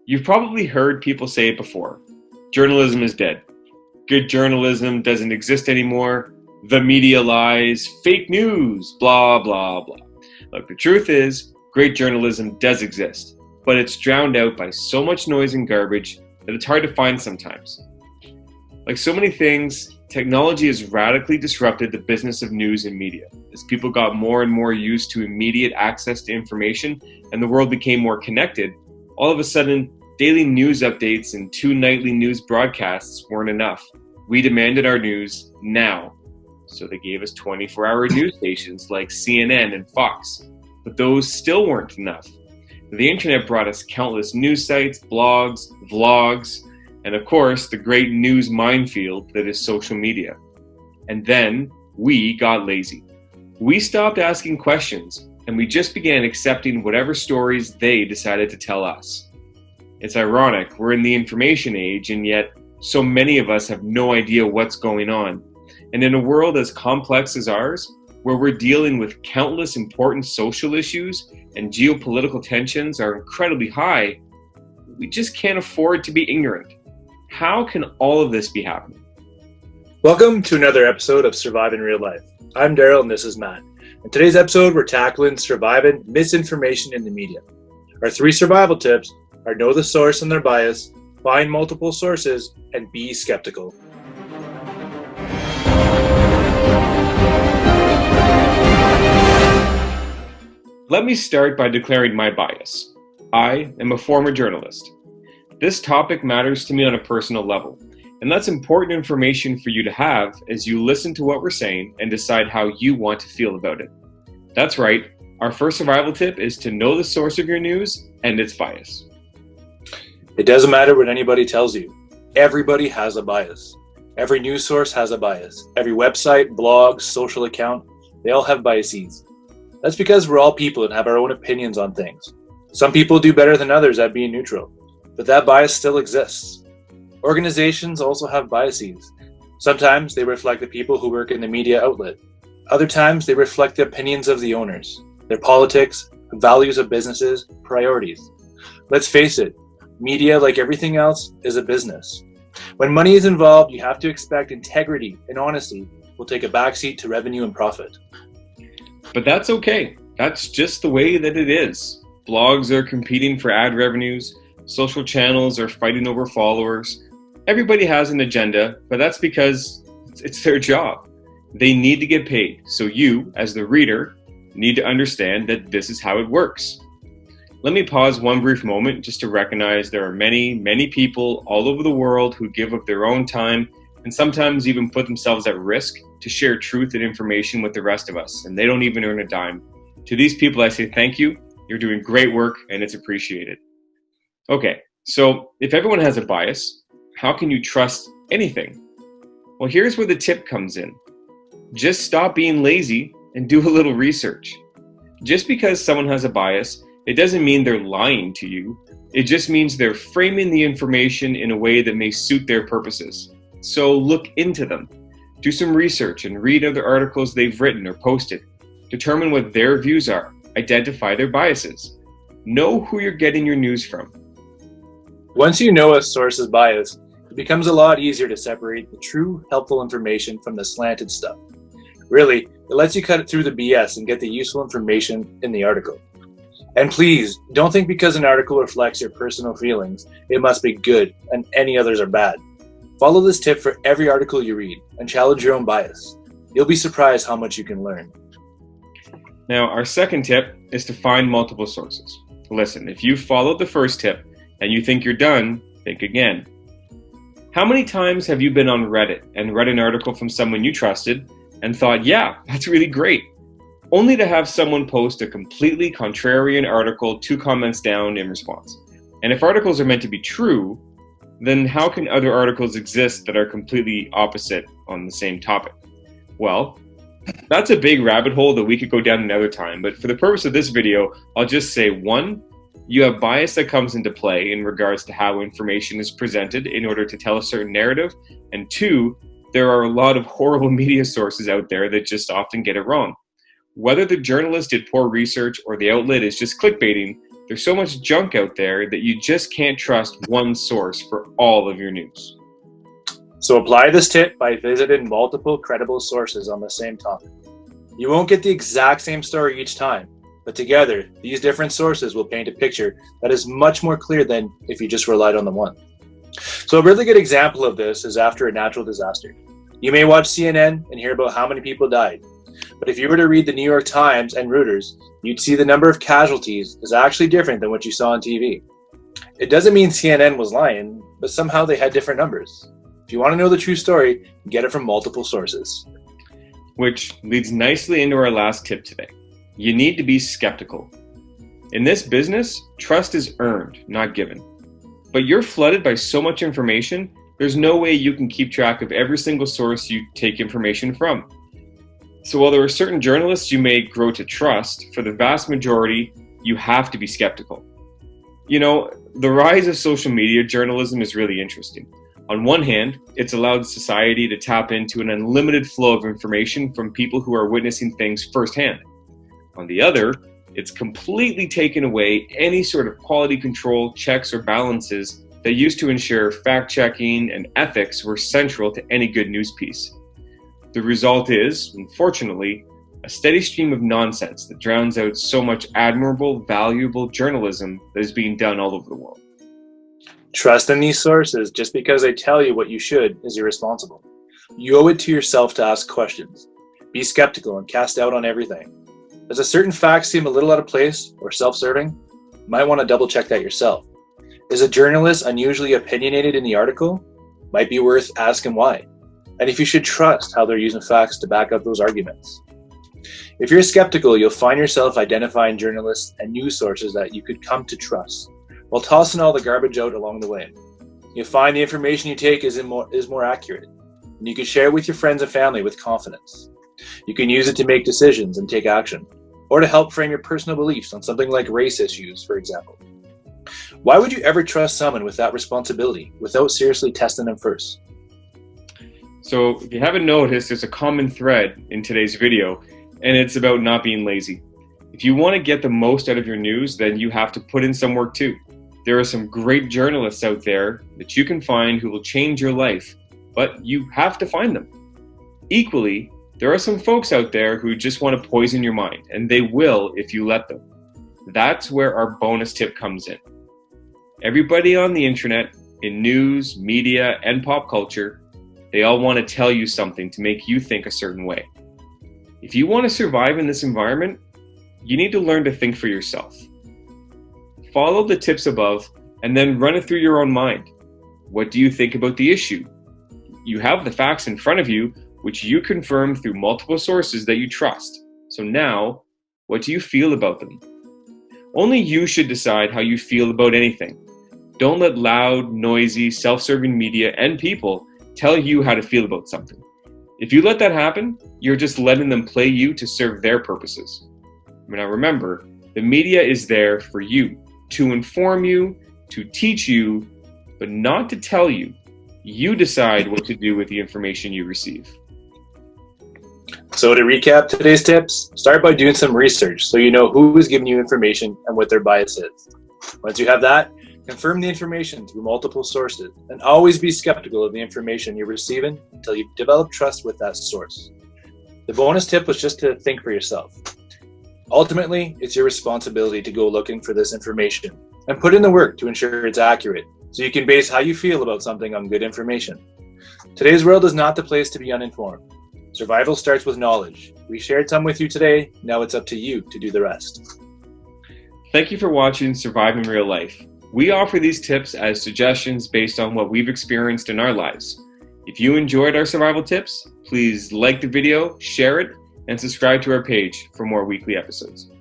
You've probably heard people say it before. Journalism is dead. Good journalism doesn't exist anymore. The media lies. Fake news. Blah, blah, blah. Look, the truth is, great journalism does exist, but it's drowned out by so much noise and garbage that it's hard to find sometimes. Like so many things, technology has radically disrupted the business of news and media. As people got more and more used to immediate access to information and the world became more connected, all of a sudden, daily news updates and 2 nightly news broadcasts weren't enough. We demanded our news now. So they gave us 24-hour news stations like CNN and Fox. But those still weren't enough. The internet brought us countless news sites, blogs, vlogs, and of course, the great news minefield that is social media. And then we got lazy. We stopped asking questions, and we just began accepting whatever stories they decided to tell us. It's ironic, we're in the information age, and yet so many of us have no idea what's going on. And in a world as complex as ours, where we're dealing with countless important social issues and geopolitical tensions are incredibly high, we just can't afford to be ignorant. How can all of this be happening? Welcome to another episode of Survive in Real Life. I'm Daryl and this is Matt. In today's episode, we're tackling surviving misinformation in the media. Our 3 survival tips are know the source and their bias, find multiple sources, and be skeptical. Let me start by declaring my bias. I am a former journalist. This topic matters to me on a personal level, and that's important information for you to have as you listen to what we're saying and decide how you want to feel about it. That's right, our first survival tip is to know the source of your news and its bias. It doesn't matter what anybody tells you. Everybody has a bias. Every news source has a bias. Every website, blog, social account, they all have biases. That's because we're all people and have our own opinions on things. Some people do better than others at being neutral, but that bias still exists. Organizations also have biases. Sometimes they reflect the people who work in the media outlet. Other times they reflect the opinions of the owners, their politics, values of businesses, priorities. Let's face it, media, like everything else, is a business. When money is involved, you have to expect integrity and honesty will take a backseat to revenue and profit. But that's okay. That's just the way that it is. Blogs are competing for ad revenues. Social channels are fighting over followers. Everybody has an agenda, but that's because it's their job. They need to get paid. So you, as the reader, need to understand that this is how it works. Let me pause one brief moment just to recognize there are many, many people all over the world who give up their own time and sometimes even put themselves at risk to share truth and information with the rest of us, and they don't even earn a dime. To these people, I say thank you. You're doing great work, and it's appreciated. Okay, so if everyone has a bias, how can you trust anything? Well, here's where the tip comes in. Just stop being lazy and do a little research. Just because someone has a bias, it doesn't mean they're lying to you. It just means they're framing the information in a way that may suit their purposes. So look into them. Do some research and read other articles they've written or posted. Determine what their views are. Identify their biases. Know who you're getting your news from. Once you know a source's bias, it becomes a lot easier to separate the true, helpful information from the slanted stuff. Really, it lets you cut through the BS and get the useful information in the article. And please, don't think because an article reflects your personal feelings, it must be good and any others are bad. Follow this tip for every article you read and challenge your own bias. You'll be surprised how much you can learn. Now, our second tip is to find multiple sources. Listen, if you followed the first tip and you think you're done, think again. How many times have you been on Reddit and read an article from someone you trusted and thought, yeah, that's really great, only to have someone post a completely contrarian article 2 comments down in response? And if articles are meant to be true, then how can other articles exist that are completely opposite on the same topic? Well, that's a big rabbit hole that we could go down another time, but for the purpose of this video, I'll just say 1, you have bias that comes into play in regards to how information is presented in order to tell a certain narrative, and 2, there are a lot of horrible media sources out there that just often get it wrong. Whether the journalist did poor research or the outlet is just clickbaiting, There's so much junk out there that you just can't trust one source for all of your news. So apply this tip by visiting multiple credible sources on the same topic. You won't get the exact same story each time, but together, these different sources will paint a picture that is much more clear than if you just relied on the one. So a really good example of this is after a natural disaster. You may watch CNN and hear about how many people died, but if you were to read the New York Times and Reuters, you'd see the number of casualties is actually different than what you saw on TV. It doesn't mean CNN was lying, but somehow they had different numbers. If you want to know the true story, get it from multiple sources. Which leads nicely into our last tip today. You need to be skeptical. In this business, trust is earned, not given. But you're flooded by so much information, there's no way you can keep track of every single source you take information from. So while there are certain journalists you may grow to trust, for the vast majority, you have to be skeptical. You know, the rise of social media journalism is really interesting. On one hand, it's allowed society to tap into an unlimited flow of information from people who are witnessing things firsthand. On the other, it's completely taken away any sort of quality control, checks, or balances that used to ensure fact-checking and ethics were central to any good news piece. The result is, unfortunately, a steady stream of nonsense that drowns out so much admirable, valuable journalism that is being done all over the world. Trust in these sources just because they tell you what you should is irresponsible. You owe it to yourself to ask questions. Be skeptical and cast doubt on everything. Does a certain fact seem a little out of place or self-serving? You might want to double check that yourself. Is a journalist unusually opinionated in the article? Might be worth asking why. And if you should trust how they're using facts to back up those arguments. If you're skeptical, you'll find yourself identifying journalists and news sources that you could come to trust, while tossing all the garbage out along the way. You'll find the information you take is more accurate, and you can share it with your friends and family with confidence. You can use it to make decisions and take action, or to help frame your personal beliefs on something like race issues, for example. Why would you ever trust someone with that responsibility without seriously testing them first? So if you haven't noticed, there's a common thread in today's video, and it's about not being lazy. If you want to get the most out of your news, then you have to put in some work too. There are some great journalists out there that you can find who will change your life, but you have to find them. Equally, there are some folks out there who just want to poison your mind, and they will if you let them. That's where our bonus tip comes in. Everybody on the internet, in news, media, and pop culture, they all want to tell you something to make you think a certain way. If you want to survive in this environment, you need to learn to think for yourself. Follow the tips above and then run it through your own mind. What do you think about the issue? You have the facts in front of you, which you confirm through multiple sources that you trust. So now, what do you feel about them? Only you should decide how you feel about anything. Don't let loud, noisy, self-serving media and people tell you how to feel about something. If you let that happen, you're just letting them play you to serve their purposes. Now remember, the media is there for you, to inform you, to teach you, but not to tell you. You decide what to do with the information you receive. So to recap today's tips, start by doing some research so you know who is giving you information and what their bias is. Once you have that, confirm the information through multiple sources and always be skeptical of the information you're receiving until you've developed trust with that source. The bonus tip was just to think for yourself. Ultimately, it's your responsibility to go looking for this information and put in the work to ensure it's accurate so you can base how you feel about something on good information. Today's world is not the place to be uninformed. Survival starts with knowledge. We shared some with you today. Now it's up to you to do the rest. Thank you for watching Survive in Real Life. We offer these tips as suggestions based on what we've experienced in our lives. If you enjoyed our survival tips, please like the video, share it, and subscribe to our page for more weekly episodes.